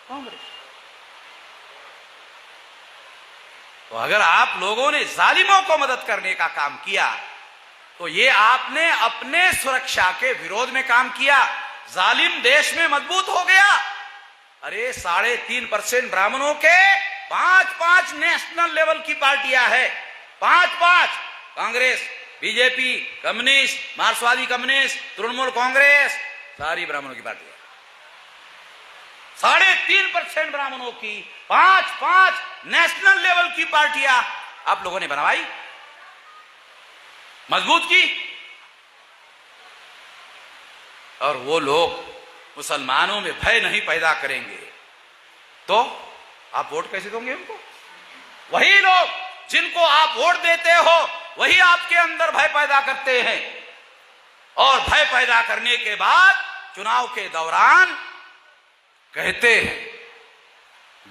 कांग्रेस। तो अगर आप लोगों ने जालिमों को मदद करने का काम किया तो ये आपने अपने सुरक्षा के विरोध में काम किया। जालिम देश में मजबूत हो गया। अरे 3.5% ब्राह्मणों के 5 नेशनल लेवल की पार्टियां हैं। 5 कांग्रेस, बीजेपी, कम्युनिस्ट, मार्क्सवादी कम्युनिस्ट, तृणमूल कांग्रेस, सारी ब्राह्मणों की पार्टियां। 3.5% ब्राह्मणों की 5 नेशनल लेवल की पार्टियां आप लोगों ने बनवाई, मजबूत की। और वो लोग मुसलमानों में भय नहीं पैदा करेंगे तो आप वोट कैसे दोगे उनको? वही लोग जिनको आप वोट देते हो वही आपके अंदर भय पैदा करते हैं। और भय पैदा करने के बाद चुनाव के दौरान कहते हैं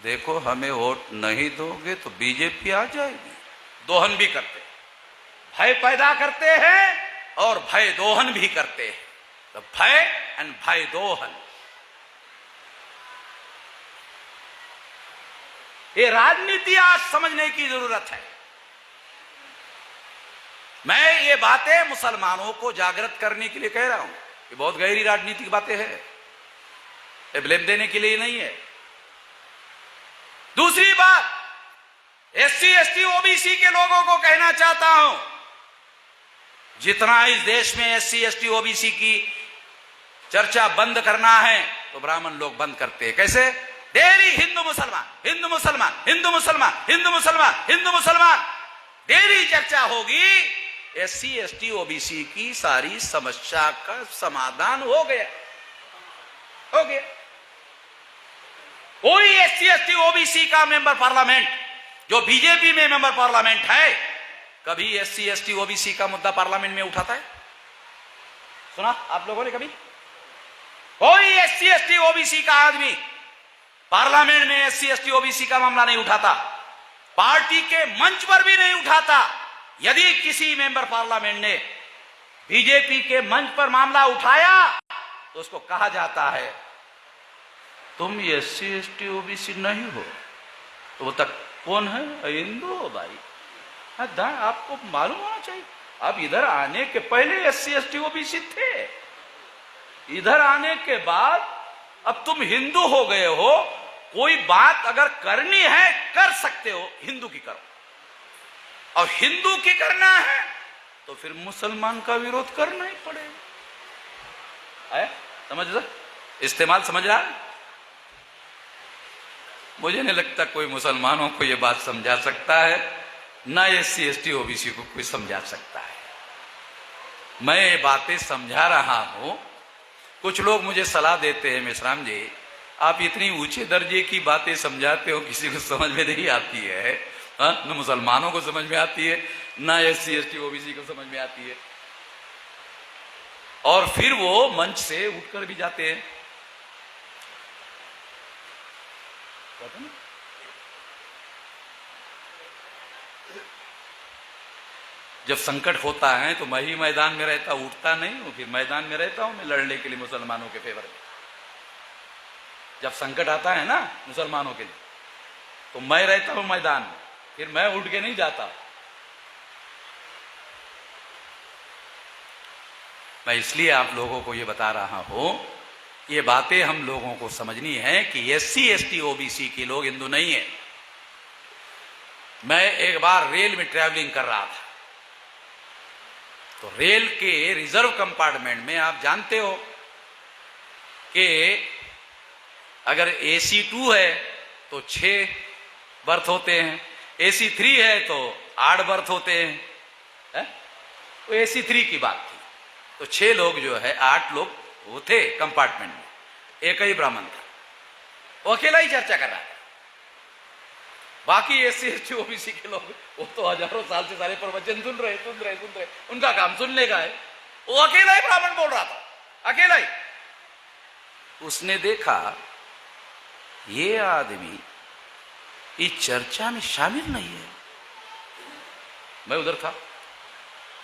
देखो हमें वोट नहीं दोगे तो बीजेपी आ जाएगी। दोहन भी करते हैं, भय पैदा करते हैं और भय दोहन भी करते हैं। तो भय एंड भय दोहन, ये राजनीति आज समझने की जरूरत है। मैं ये बातें मुसलमानों को जागृत करने के लिए कह रहा हूं। ये बहुत गहरी राजनीतिक बातें हैं, ये ब्लेम देने के लिए नहीं है। दूसरी बात, एससी एसटी ओबीसी के लोगों को कहना चाहता हूं, जितना इस देश में एससी एसटी ओबीसी की चर्चा बंद करना है तो ब्राह्मण लोग बंद करते हैं। कैसे? डेली हिंदू मुसलमान, हिंदू मुसलमान, हिंदू मुसलमान, हिंदू मुसलमान, हिंदू मुसलमान, डेली चर्चा होगी। एससी एसटी ओबीसी की सारी समस्या का समाधान हो गया, हो गया। कोई एससी एसटी ओबीसी का मेंबर पार्लियामेंट जो बीजेपी में मेंबर पार्लियामेंट है, कभी एससी एसटी ओबीसी का मुद्दा पार्लियामेंट में उठाता है? सुना आप लोगों ने कभी? कोई एससी एसटी ओबीसी का आदमी पार्लियामेंट में एससी एसटी ओबीसी का मामला नहीं उठाता, पार्टी के मंच पर भी नहीं उठाता। यदि किसी मेंबर पार्लियामेंट ने बीजेपी के मंच पर मामला उठाया तो उसको कहा जाता है तुम एससी एसटी ओबीसी नहीं हो। तो वो तक कौन है? हिंदू हो भाई। आपको मालूम होना चाहिए, आप इधर आने के पहले एससी एसटी ओबीसी थे, इधर आने के बाद अब तुम हिंदू हो गए हो। कोई बात अगर करनी है कर सकते हो, हिंदू की करो, और हिंदू की करना है तो फिर मुसलमान का विरोध करना ही पड़ेगा। समझ रहा? इस्तेमाल समझ रहा है? मुझे नहीं लगता कोई मुसलमानों को यह बात समझा सकता है, ना एससी एसटी ओबीसी को कोई समझा सकता है। मैं ये बातें समझा रहा हूं। कुछ लोग मुझे सलाह देते हैं, मेश्राम जी आप इतनी ऊंचे दर्जे की बातें समझाते हो, किसी को समझ में नहीं आती है। न मुसलमानों को समझ में आती है, ना एससी एसटी ओबीसी को समझ में आती है। और फिर वो मंच से उठकर भी जाते हैं। जब संकट होता है तो मैं ही मैदान में रहता, उठता नहीं हूं। फिर मैदान में रहता हूं मैं लड़ने के लिए मुसलमानों के फेवर में। जब संकट आता है ना मुसलमानों के लिए तो मैं रहता हूं मैदान में, फिर मैं उठ के नहीं जाता। मैं इसलिए आप लोगों को ये बता रहा हूं, ये बातें हम लोगों को समझनी है कि एससी एसटी ओबीसी के लोग हिंदू नहीं है। मैं एक बार रेल में ट्रैवलिंग कर रहा था, तो रेल के रिजर्व कंपार्टमेंट में आप जानते हो कि अगर AC 2 है तो 6 बर्थ होते हैं, AC 3 है तो 8 बर्थ होते हैं। तो AC 3 की बात थी, तो 6 लोग जो है 8 लोग वो थे कंपार्टमेंट में, एक ही ब्राह्मण था, वो अकेला ही चर्चा कर रहा था। बाकी एससी एसटी ओबीसी के लोग वो तो हजारों साल से सारे प्रवचन सुन रहे, उनका काम सुनने का है। वो अकेला ही ब्राह्मण बोल रहा था, अकेला ही। उसने देखा ये आदमी इस चर्चा में शामिल नहीं है। मैं उधर था,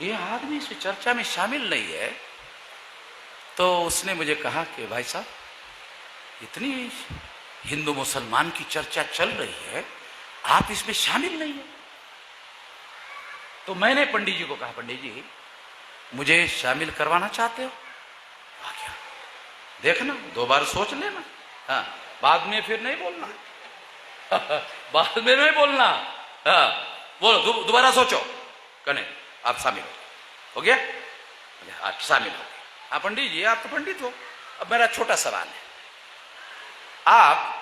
ये आदमी इस चर्चा में शामिल नहीं है। तो उसने मुझे कहा कि भाई साहब इतनी हिंदू मुसलमान की चर्चा चल रही है, आप इसमें शामिल नहीं है। तो मैंने पंडित जी को कहा, पंडित जी मुझे शामिल करवाना चाहते हो? क्या देखना, 2 बार सोच लेना, हाँ बाद में फिर नहीं बोलना। बाद में नहीं बोलना, हाँ बोलो दोबारा सोचो, कने आप शामिल हो गया? आप शामिल हो गए। हाँ पंडित जी आप तो पंडित हो। अब मेरा छोटा सवाल है, आप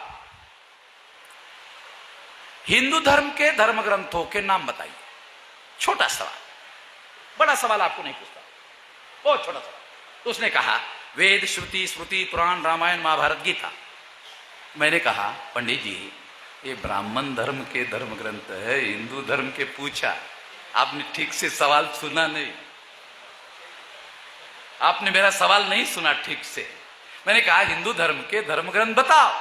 हिंदू धर्म के धर्म ग्रंथों के नाम बताइए। छोटा सवाल, बड़ा सवाल आपको नहीं पूछता, बहुत छोटा सवाल। तो उसने कहा वेद, श्रुति, स्मृति, पुराण, रामायण, महाभारत, गीता। मैंने कहा पंडित जी ये ब्राह्मण धर्म के धर्म ग्रंथ है, हिंदू धर्म के पूछा, आपने ठीक से सवाल सुना नहीं, आपने मेरा सवाल नहीं सुना ठीक से। मैंने कहा हिंदू धर्म के धर्म ग्रंथ बताओ,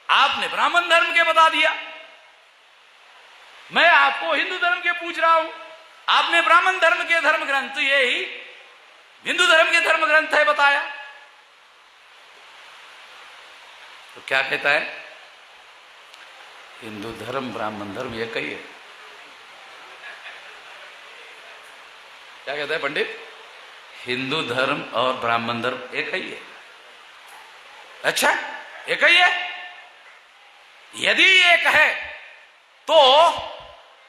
आपने ब्राह्मण धर्म के बता दिया। मैं आपको हिंदू धर्म के पूछ रहा हूं, आपने ब्राह्मण धर्म के धर्म ग्रंथ ये ही हिंदू धर्म के धर्म ग्रंथ है बताया। तो क्या कहता है? हिंदू धर्म ब्राह्मण धर्म एक ही है। क्या कहता है पंडित? हिंदू धर्म और ब्राह्मण धर्म एक ही है। अच्छा एक ही है? यदि एक है तो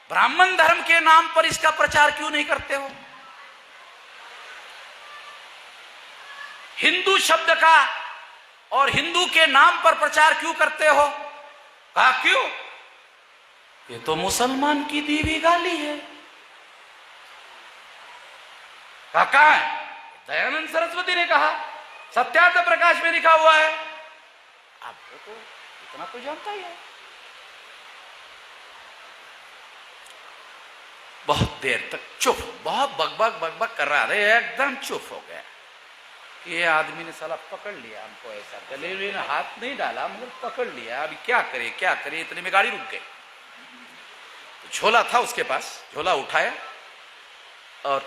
ब्राह्मण धर्म के नाम पर इसका प्रचार क्यों नहीं करते हो? हिंदू शब्द का और हिंदू के नाम पर प्रचार क्यों करते हो? कहा क्यों? ये तो मुसलमान की दी हुई गाली है। कहा है? दयानंद सरस्वती ने कहा, सत्यार्थ प्रकाश में लिखा हुआ है। आप तो इतना तो जानता ही है। बहुत देर तक चुप, बहुत बकबक बकबक कर रहा था, एकदम चुप हो गया। ये आदमी ने साला पकड़ लिया हमको, ऐसा गले में हाथ नहीं डाला मगर पकड़ लिया। अभी क्या करे क्या करे, इतने में गाड़ी रुक गई। तो झोला था उसके पास, झोला उठाया और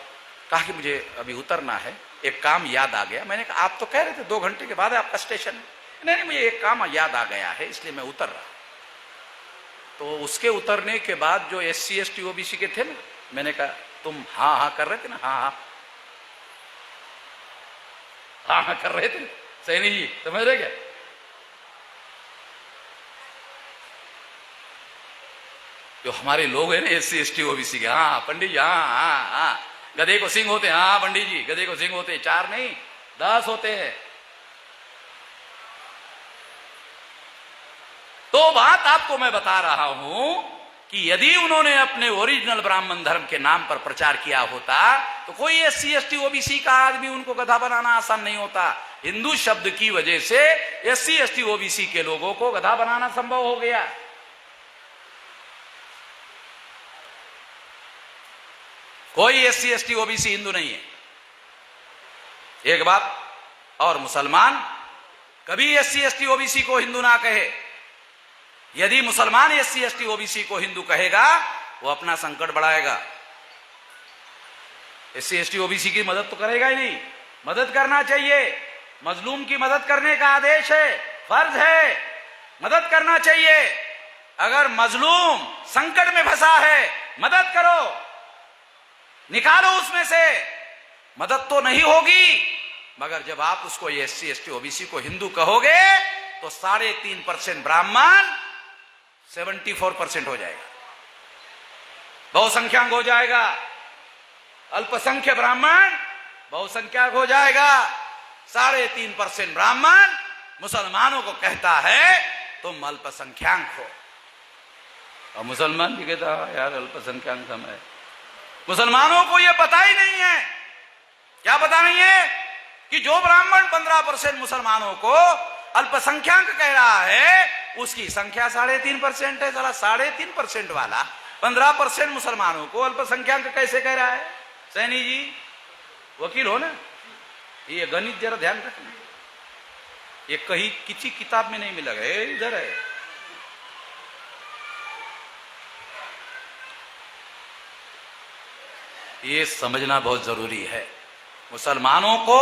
कहा कि मुझे अभी उतरना है, एक काम याद आ गया। मैंने कहा आप तो कह रहे थे 2 घंटे के बाद आपका स्टेशन है। नहीं मुझे एक काम याद आ गया है इसलिए मैं उतर रहा। तो उसके उतरने के बाद जो SC ST OBC के थे ना, मैंने कहा तुम हाँ हाँ कर रहे थे ना, हाँ हाँ हाँ हाँ कर रहे थे, सैनी जी समझ रहे क्या? जो हमारे लोग हैं ना SC ST OBC के, हाँ पंडित जी हाँ हाँ हाँ, गधे को सिंह होते हैं, हाँ पंडित जी गधे को सिंह होते हैं, 4 नहीं 10 होते हैं। तो बात आपको मैं बता रहा हूं कि यदि उन्होंने अपने ओरिजिनल ब्राह्मण धर्म के नाम पर प्रचार किया होता तो कोई SC ST OBC का आदमी उनको गधा बनाना आसान नहीं होता। हिंदू शब्द की वजह से SC ST OBC के लोगों को गधा बनाना संभव हो गया। कोई SC ST OBC हिंदू नहीं है। एक बात और, मुसलमान कभी SC ST OBC को हिंदू ना कहे। यदि मुसलमान SC ST OBC को हिंदू कहेगा वो अपना संकट बढ़ाएगा। SC ST OBC की मदद तो करेगा ही नहीं। मदद करना चाहिए, मजलूम की मदद करने का आदेश है, फर्ज है, मदद करना चाहिए। अगर मजलूम संकट में फंसा है मदद करो, निकालो उसमें से। मदद तो नहीं होगी मगर जब आप उसको SC ST OBC को हिंदू कहोगे तो 3.5% ब्राह्मण 74% हो जाएगा, बहुसंख्यक हो जाएगा। अल्पसंख्यक ब्राह्मण बहुसंख्यक हो जाएगा। 3.5% ब्राह्मण मुसलमानों को कहता है तुम अल्पसंख्यक हो, और मुसलमान भी कहता है यार अल्पसंख्यक हम है। मुसलमानों को यह पता ही नहीं है। क्या पता नहीं है कि जो ब्राह्मण 15% मुसलमानों को अल्पसंख्यक कह रहा है उसकी संख्या 3.5% है। जरा 3.5% वाला 15% मुसलमानों को अल्पसंख्यक कैसे कह रहा है? सैनी जी वकील हो ना, ये गणित जरा ध्यान रखना, ये कहीं किसी किताब में नहीं मिला है, इधर है। ये समझना बहुत जरूरी है। मुसलमानों को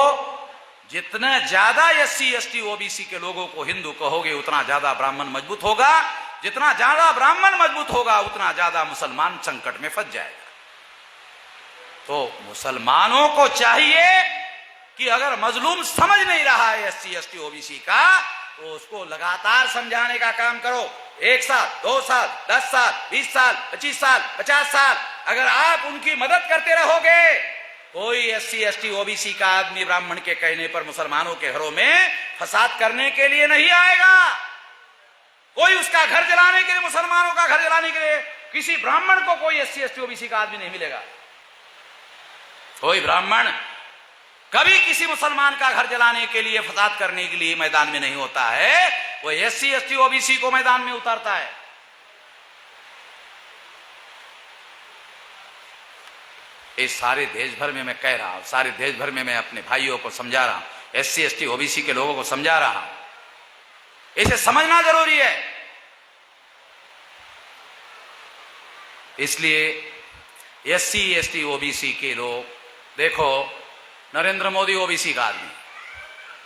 जितना ज्यादा एससी एसटी ओबीसी के लोगों को हिंदू कहोगे उतना ज्यादा ब्राह्मण मजबूत होगा, जितना ज्यादा ब्राह्मण मजबूत होगा उतना ज्यादा मुसलमान संकट में फंस जाएगा। तो मुसलमानों को चाहिए कि अगर मजलूम समझ नहीं रहा है एससी एसटी ओबीसी का, तो उसको लगातार समझाने का काम करो। 1 साल, 2 साल, 10 साल, 20 साल, 25 साल, 50 साल अगर आप उनकी मदद करते रहोगे, कोई एससी एसटी ओबीसी का आदमी ब्राह्मण के कहने पर मुसलमानों के घरों में फसाद करने के लिए नहीं आएगा। कोई उसका घर जलाने के लिए, मुसलमानों का घर जलाने के लिए किसी ब्राह्मण को कोई एससी एसटी ओबीसी का आदमी नहीं मिलेगा। कोई ब्राह्मण कभी किसी मुसलमान का घर जलाने के लिए, फसाद करने के लिए मैदान में नहीं होता है, वो एससी एसटी ओबीसी को मैदान में उतारता है। इस सारे देश भर में मैं कह रहा हूं, सारे देश भर में मैं अपने भाइयों को समझा रहा हूं, एससी एसटी ओबीसी के लोगों को समझा रहा हूं, इसे समझना जरूरी है। इसलिए एससी एसटी ओबीसी के लोग, देखो नरेंद्र मोदी ओबीसी का आदमी,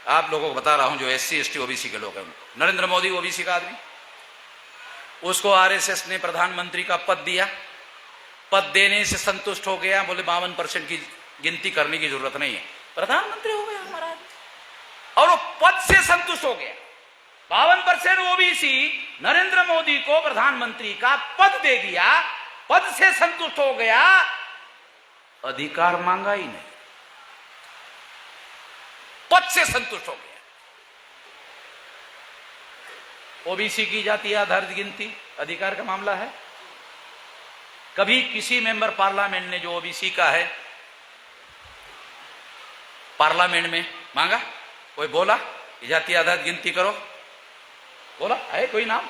आप लोगों को बता रहा हूं जो एससी एसटी ओबीसी के लोग हैं, नरेंद्र मोदी ओबीसी का आदमी, उसको आरएसएस ने प्रधानमंत्री का पद दिया, पद देने से संतुष्ट हो गया, बोले 52% की गिनती करने की जरूरत नहीं है, प्रधानमंत्री हो गया हमारा आदमी, और वो पद से संतुष्ट हो गया। 52% ओबीसी नरेंद्र मोदी को प्रधानमंत्री का पद दे दिया, पद से संतुष्ट हो गया, अधिकार मांगा ही नहीं, पद से संतुष्ट हो गया। ओबीसी की जाति आधारित गिनती अधिकार का मामला है। कभी किसी मेंबर पार्लियामेंट ने जो ओबीसी का है पार्लियामेंट में मांगा, कोई बोला जाति आधारित गिनती करो, बोला है कोई नाम?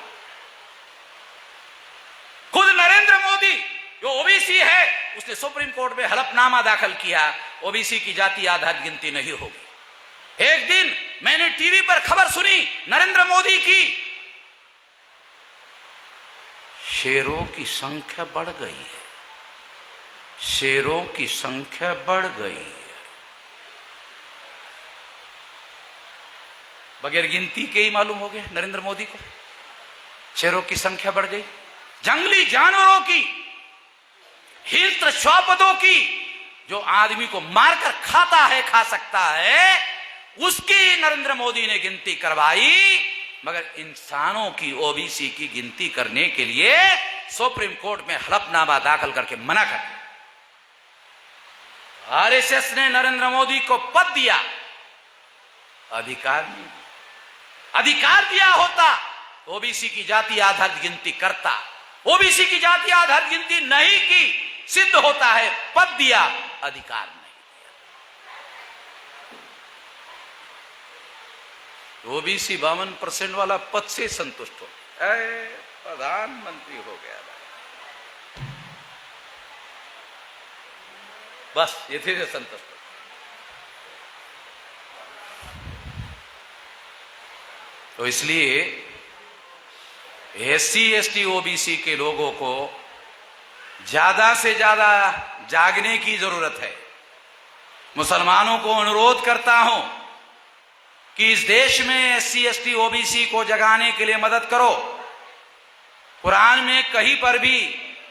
खुद नरेंद्र मोदी जो ओबीसी है उसने सुप्रीम कोर्ट में हलफनामा दाखिल किया, ओबीसी की जाति आधारित गिनती नहीं होगी। एक दिन मैंने टीवी पर खबर सुनी नरेंद्र मोदी की, शेरों की संख्या बढ़ गई है, शेरों की संख्या बढ़ गई है, बगैर गिनती के ही मालूम हो गया नरेंद्र मोदी को, शेरों की संख्या बढ़ गई। जंगली जानवरों की, हिंस्र श्वापदों की, जो आदमी को मारकर खाता है, खा सकता है, उसकी नरेंद्र मोदी ने गिनती करवाई, मगर इंसानों की, ओबीसी की गिनती करने के लिए सुप्रीम कोर्ट में हलफनामा दाखिल करके मना कर दिया। आरएसएस ने नरेंद्र मोदी को पद दिया, अधिकार नहीं, अधिकार दिया होता ओबीसी की जाति आधारित गिनती करता, ओबीसी की जाति आधारित गिनती नहीं की, सिद्ध होता है पद दिया, अधिकार नहीं। ओबीसी 52% वाला पद से संतुष्ट हो, प्रधानमंत्री हो गया, बस ये थे संतुष्ट। तो इसलिए एससी एसटी ओबीसी के लोगों को ज्यादा से ज्यादा जागने की जरूरत है। मुसलमानों को अनुरोध करता हूं कि इस देश में एससी एसटी ओबीसी को जगाने के लिए मदद करो। कुरान में कहीं पर भी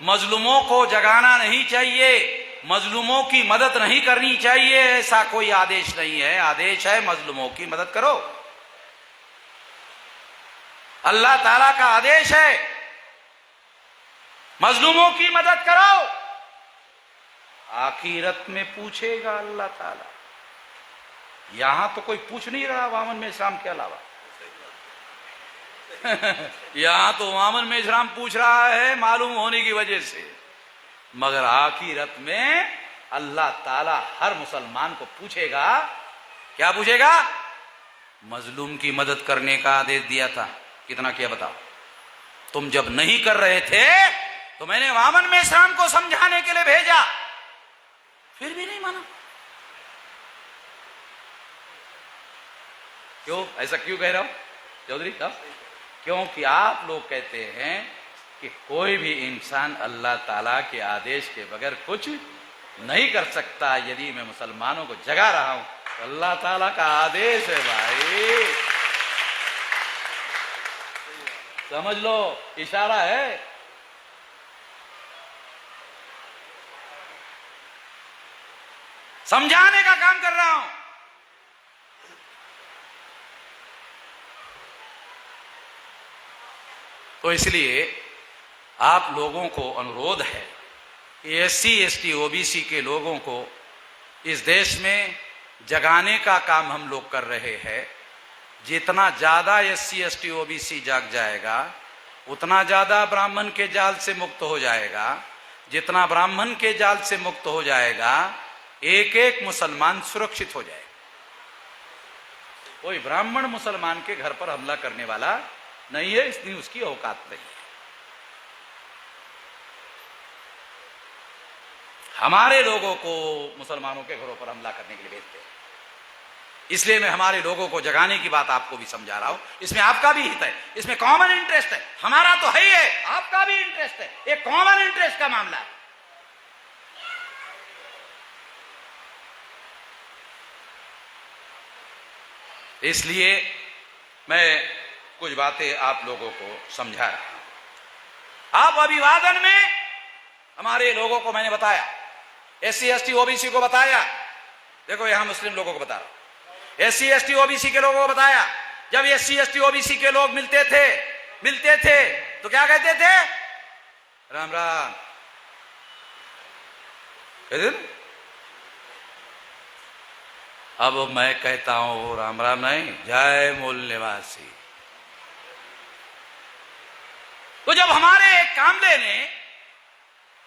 मजलूमों को जगाना नहीं चाहिए, मजलूमों की मदद नहीं करनी चाहिए, ऐसा कोई आदेश नहीं है। आदेश है मजलूमों की मदद करो, अल्लाह ताला का आदेश है, मजलूमों की मदद करो। आखिरत में पूछेगा अल्लाह ताला। यहां तो कोई पूछ नहीं रहा वामन मेश्राम के अलावा यहां तो वामन मेश्राम पूछ रहा है मालूम होने की वजह से, मगर आखिरत में अल्लाह ताला हर मुसलमान को पूछेगा। क्या पूछेगा? मजलूम की मदद करने का आदेश दिया था, कितना किया बताओ? तुम जब नहीं कर रहे थे तो मैंने वामन मेश्राम को समझाने के लिए भेजा, फिर भी नहीं माना। क्यों? ऐसा क्यों कह रहा हूं चौधरी साहब? क्योंकि आप लोग कहते हैं कि कोई भी इंसान अल्लाह ताला के आदेश के बगैर कुछ नहीं कर सकता। यदि मैं मुसलमानों को जगा रहा हूं अल्लाह ताला का आदेश है भाई, समझ लो, इशारा है। समझाने का काम कर रहा हूं। तो इसलिए आप लोगों को अनुरोध है कि SC ST OBC के लोगों को इस देश में जगाने का काम हम लोग कर रहे हैं। जितना ज्यादा SC ST OBC जाग जाएगा उतना ज्यादा ब्राह्मण के जाल से मुक्त हो जाएगा। जितना ब्राह्मण के जाल से मुक्त हो जाएगा एक एक मुसलमान सुरक्षित हो जाएगा। कोई ब्राह्मण मुसलमान के घर पर हमला करने वाला नहीं है, इसलिए उसकी औकात नहीं है। हमारे लोगों को मुसलमानों के घरों पर हमला करने के लिए भेजते हैं। इसलिए मैं हमारे लोगों को जगाने की बात आपको भी समझा रहा हूं। इसमें आपका भी हित है, इसमें कॉमन इंटरेस्ट है। हमारा तो है ही है, आपका भी इंटरेस्ट है। एक कॉमन इंटरेस्ट का मामला है। इसलिए मैं कुछ बातें आप लोगों को समझा रहा हूं। आप अभिवादन में हमारे लोगों को मैंने बताया, SC ST OBC को बताया। देखो यहां मुस्लिम लोगों को बता रहा हूं, SC ST OBC के लोगों को बताया। जब SC ST OBC के लोग मिलते थे तो क्या कहते थे? राम राम कहते थे। अब मैं कहता हूं राम राम नहीं, जय मूल निवासी। तो जब हमारे एक कामले ने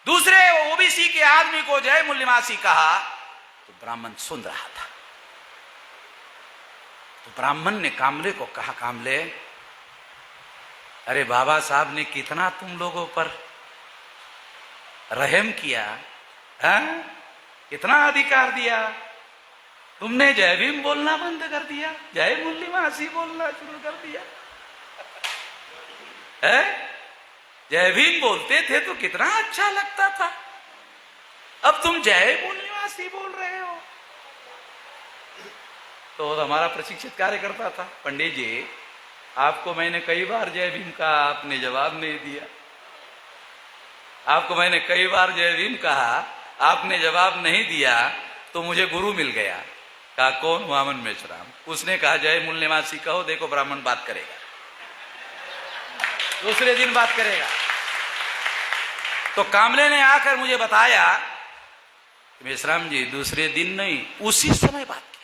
दूसरे OBC के आदमी को जय मूल निवासी कहा तो ब्राह्मण सुन रहा था। तो ब्राह्मण ने कामले को कहा, कामले, अरे बाबा साहब ने कितना तुम लोगों पर रहम किया, कितना अधिकार दिया, तुमने जय भीम बोलना बंद कर दिया, जय मूल निवासी बोलना शुरू कर दिया है? जय भीम बोलते थे तो कितना अच्छा लगता था, अब तुम जय मूल निवासी बोल रहे हो। तो हमारा प्रशिक्षित कार्यकर्ता था, पंडित जी आपको मैंने कई बार जय भीम कहा, आपने जवाब नहीं दिया। आपको मैंने कई बार जय भीम कहा, आपने जवाब नहीं दिया। तो मुझे गुरु मिल गया। कहा कौन? वामन मेश्राम। उसने कहा जय मूल निवासी कहो, देखो ब्राह्मण बात करेगा, दूसरे दिन बात करेगा। तो कामले ने आकर मुझे बताया, मेश्राम जी दूसरे दिन नहीं, उसी समय बात किया।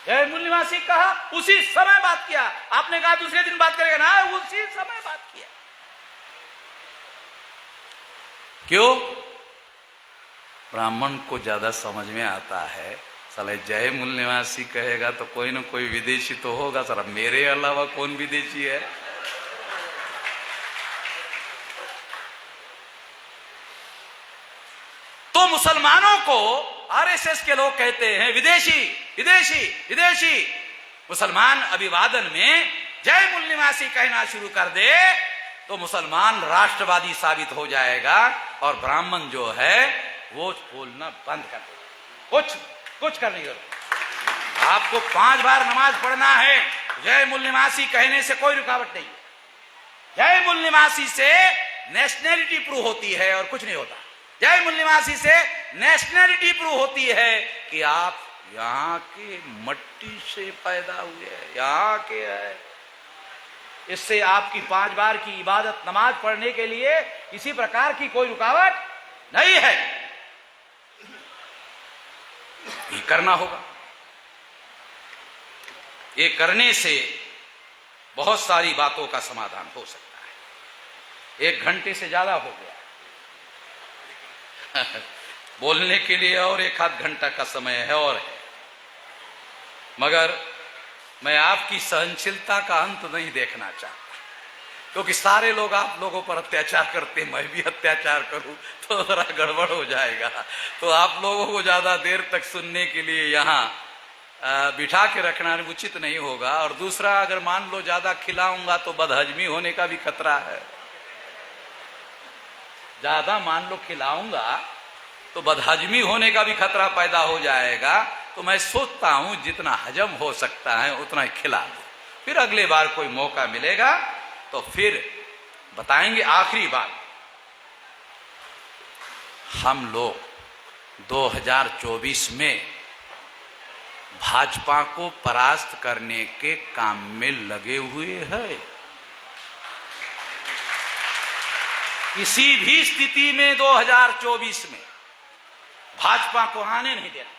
जय मूल निवासी कहा, उसी समय बात किया। आपने कहा दूसरे दिन बात करेगा ना, उसी समय बात किया। क्यों? ब्राह्मण को ज्यादा समझ में आता है, साले जय मूल निवासी कहेगा तो कोई ना कोई विदेशी तो होगा, साला मेरे अलावा कौन विदेशी है? तो मुसलमानों को RSS के लोग कहते हैं विदेशी विदेशी विदेशी। मुसलमान अभिवादन में जय मूल निवासी कहना शुरू कर दे तो मुसलमान राष्ट्रवादी साबित हो जाएगा और ब्राह्मण जो है वो बोलना बंद कर देगा। कुछ करने की जरूरत। आपको 5 बार नमाज पढ़ना है, जय मूल निवासी कहने से कोई रुकावट नहीं। जय मूल निवासी से नेशनैलिटी प्रूव होती है और कुछ नहीं होता। जय मूल निवासी से नेशनैलिटी प्रूव होती है कि आप यहाँ के मट्टी से पैदा हुए, यहाँ के है। इससे आपकी 5 बार की इबादत नमाज पढ़ने के लिए किसी प्रकार की कोई रुकावट नहीं है। ये करना होगा। ये करने से बहुत सारी बातों का समाधान हो सकता है। 1 घंटे से ज्यादा हो गया बोलने के लिए, और 1 आध घंटा का समय है और है। मगर मैं आपकी सहनशीलता का अंत नहीं देखना चाहता, क्योंकि सारे लोग आप लोगों पर अत्याचार करते, मैं भी अत्याचार करूं तो जरा गड़बड़ हो जाएगा। तो आप लोगों को ज्यादा देर तक सुनने के लिए यहाँ बिठा के रखना उचित नहीं होगा। और दूसरा, अगर मान लो ज्यादा खिलाऊंगा तो बदहजमी होने का भी खतरा है। ज्यादा मान लो खिलाऊंगा तो बदहजमी होने का भी खतरा पैदा हो जाएगा। तो मैं सोचता हूं जितना हजम हो सकता है उतना ही खिला दो, फिर अगले बार कोई मौका मिलेगा तो फिर बताएंगे। आखिरी बात, हम लोग 2024 में भाजपा को परास्त करने के काम में लगे हुए हैं। किसी भी स्थिति में 2024 में भाजपा को आने नहीं देना।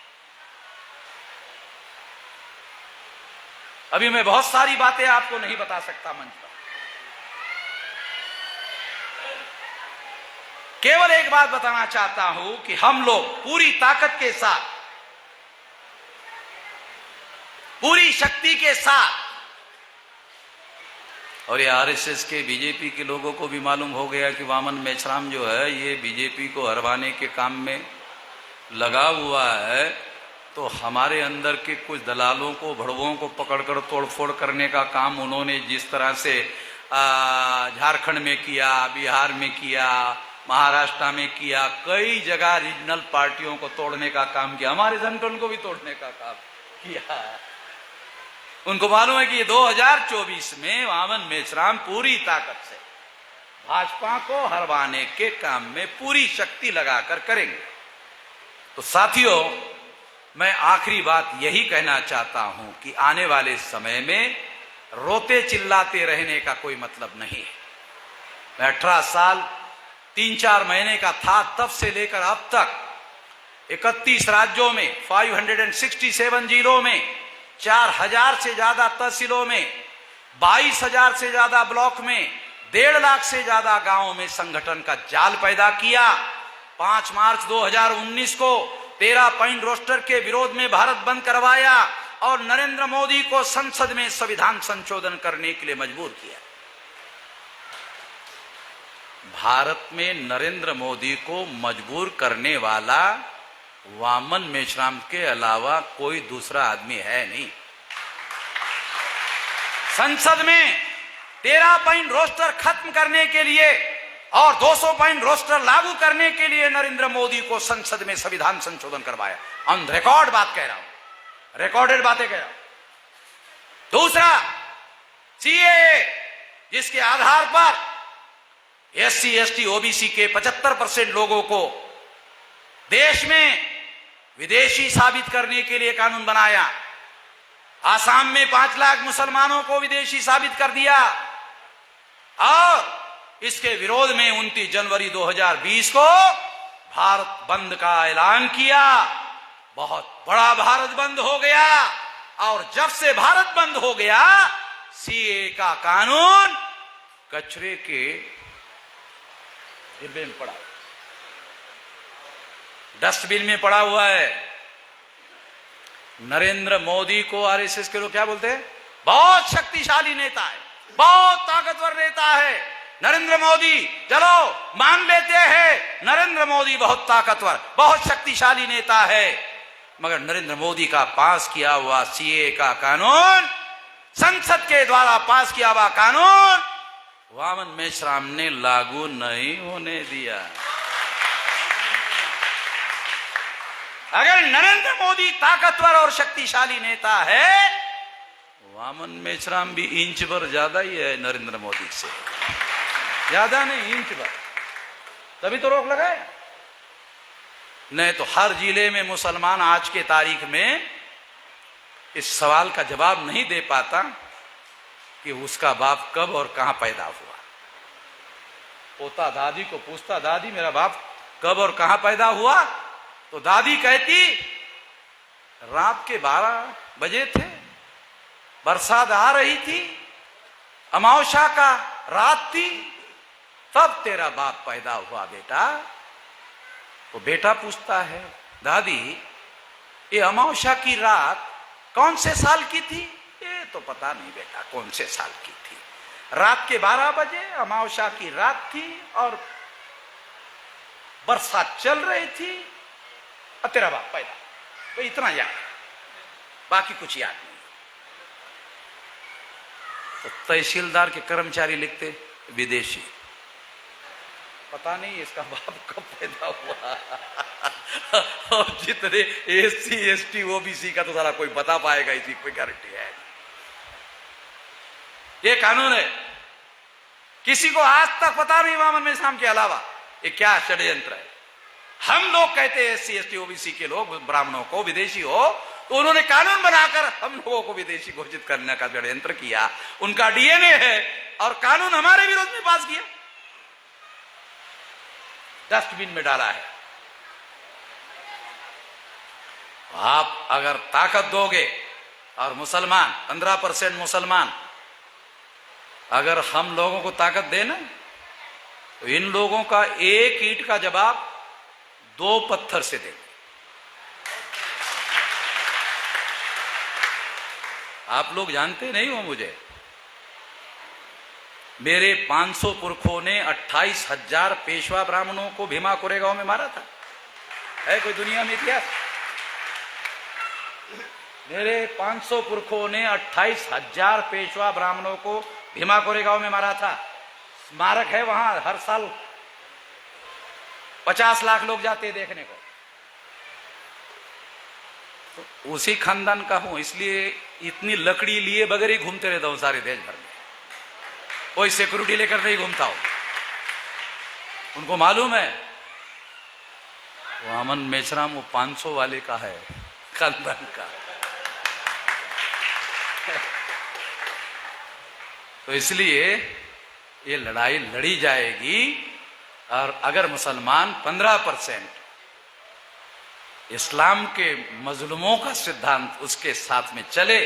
अभी मैं बहुत सारी बातें आपको नहीं बता सकता मंच पर, केवल एक बात बताना चाहता हूं कि हम लोग पूरी ताकत के साथ, पूरी शक्ति के साथ, और ये आरएसएस के बीजेपी के लोगों को भी मालूम हो गया कि वामन मेश्राम जो है ये बीजेपी को हरवाने के काम में लगा हुआ है, तो हमारे अंदर के कुछ दलालों को, भड़वों को पकड़कर तोड़फोड़ करने का काम उन्होंने जिस तरह से झारखंड में किया, बिहार में किया, महाराष्ट्र में किया, कई जगह रीजनल पार्टियों को तोड़ने का काम किया, हमारे संगठन को भी तोड़ने का काम किया। उनको मालूम है कि 2024 में वामन मेश्राम पूरी ताकत से भाजपा को हरवाने के काम में पूरी शक्ति लगाकर करेंगे। तो साथियों, मैं आखिरी बात यही कहना चाहता हूं कि आने वाले समय में रोते चिल्लाते रहने का कोई मतलब नहीं है। मैं 18 साल 3-4 महीने का था, तब से लेकर अब तक 31 राज्यों में, 567 जिलों में, 4000 से ज्यादा तहसीलों में, 22,000 से ज्यादा ब्लॉक में, 1.5 लाख से ज्यादा गांवों में संगठन का जाल पैदा किया। 5 मार्च 2019 को 13 पॉइंट रोस्टर के विरोध में भारत बंद करवाया और नरेंद्र मोदी को संसद में संविधान संशोधन करने के लिए मजबूर किया। भारत में नरेंद्र मोदी को मजबूर करने वाला वामन मेश्राम के अलावा कोई दूसरा आदमी है नहीं। संसद में 13 पॉइंट रोस्टर खत्म करने के लिए और 200 पॉइंट रोस्टर लागू करने के लिए नरेंद्र मोदी को संसद में संविधान संशोधन करवाया। ऑन रिकॉर्ड बात कह रहा हूं, रिकॉर्डेड बातें कह रहा हूं। दूसरा, सीएए, जिसके आधार पर एससी, एसटी, ओबीसी के 75% लोगों को देश में विदेशी साबित करने के लिए कानून बनाया। आसाम में 5 लाख मुसलमानों को विदेशी साबित कर दिया और इसके विरोध में 29 जनवरी 2020 को भारत बंद का ऐलान किया। बहुत बड़ा भारत बंद हो गया और जब से भारत बंद हो गया, सीए का कानून कचरे के डिब्बे में पड़ा, डस्टबिन में पड़ा हुआ है। नरेंद्र मोदी को आरएसएस के लोग क्या बोलते हैं? बहुत शक्तिशाली नेता है, बहुत ताकतवर नेता है नरेंद्र मोदी। चलो मान लेते हैं नरेंद्र मोदी बहुत ताकतवर, बहुत शक्तिशाली नेता है, मगर नरेंद्र मोदी का पास किया हुआ सीए का कानून, संसद के द्वारा पास किया हुआ कानून वामन मेश्राम ने लागू नहीं होने दिया। अगर नरेंद्र मोदी ताकतवर और शक्तिशाली नेता है, वामन मेश्राम भी इंच भर ज्यादा ही है नरेंद्र मोदी से, ज्यादा नहीं, इंच भर, तभी तो रोक लगाए। नहीं तो हर जिले में मुसलमान आज के तारीख में इस सवाल का जवाब नहीं दे पाता कि उसका बाप कब और कहां पैदा हुआ। पोता दादी को पूछता, दादी मेरा बाप कब और कहां पैदा हुआ, तो दादी कहती रात के 12 बजे थे, बरसात आ रही थी, अमावस्या का रात थी, तब तेरा बाप पैदा हुआ बेटा। तो बेटा पूछता है, दादी ये अमावस्या की रात कौन से साल की थी? ये तो पता नहीं बेटा कौन से साल की थी, रात के 12 बजे अमावस्या की रात थी और बरसात चल रही थी और तेरा बाप पैदा। तो इतना याद, बाकी कुछ याद नहीं। तो तहसीलदार के कर्मचारी लिखते विदेशी, पता नहीं इसका बाप कब पैदा हुआ। और जितने SC ST OBC का तो सारा कोई बता पाएगा, इसी कोई गारंटी है? ये कानून है, किसी को आज तक पता नहीं मोहम्मद में इस्लाम के अलावा ये क्या षड्यंत्र है। हम लोग कहते हैं SC ST OBC के लोग ब्राह्मणों को विदेशी हो, तो उन्होंने कानून बनाकर हम लोगों को विदेशी घोषित करने का षड्यंत्र किया। उनका DNA है और कानून हमारे विरोध में पास किया, डस्टबिन में डाला है। आप अगर ताकत दोगे और मुसलमान 15% मुसलमान अगर हम लोगों को ताकत देना, तो इन लोगों का एक ईंट का जवाब 2 पत्थर से देंगे। आप लोग जानते नहीं हो मुझे, मेरे 500 पुरखों ने 28,000 पेशवा ब्राह्मणों को भीमा कोरेगांव में मारा था। है कोई दुनिया में इतिहास? मेरे 500 पुरखों ने 28,000 पेशवा ब्राह्मणों को भीमा कोरेगांव में मारा था। स्मारक है वहां, हर साल 50 लाख लोग जाते देखने को। तो उसी खानदान का हूं, इसलिए इतनी लकड़ी लिए बगैर ही घूमते रहता हूं सारे देश भर में। कोई सिक्योरिटी लेकर नहीं घूमता हूं। उनको मालूम है वो अमन मेश्राम वो 500 वाले का है, खानदान का। तो इसलिए ये लड़ाई लड़ी जाएगी, और अगर मुसलमान 15% इस्लाम के मजलूमों का सिद्धांत उसके साथ में चले,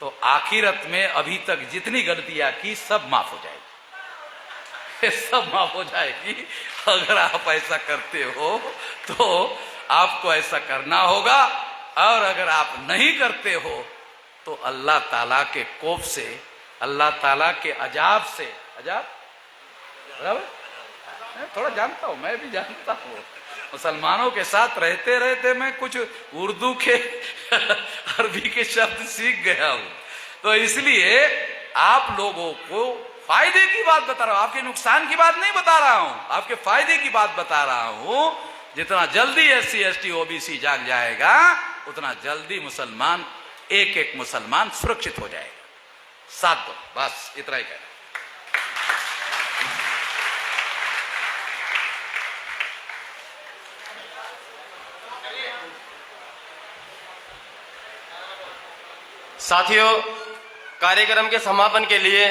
तो आखिरत में अभी तक जितनी गलतियां की सब माफ हो जाएगी, सब माफ हो जाएगी। अगर आप ऐसा करते हो तो आपको ऐसा करना होगा, और अगर आप नहीं करते हो तो अल्लाह ताला के कोप से, अल्लाह ताला के अजाब से, अजाब बराबर थोड़ा जानता हूं, मैं भी जानता हूं। मुसलमानों के साथ रहते रहते मैं कुछ उर्दू के अरबी के शब्द सीख गया हूं। तो इसलिए आप लोगों को फायदे की बात बता रहा हूं, आपके नुकसान की बात नहीं बता रहा हूं, आपके फायदे की बात बता रहा हूं। जितना जल्दी SC ST OBC जाग जाएगा, उतना जल्दी मुसलमान, एक एक मुसलमान सुरक्षित हो जाएगा। साथ दो, बस इतना ही कहना। साथियों, कार्यक्रम के समापन के लिए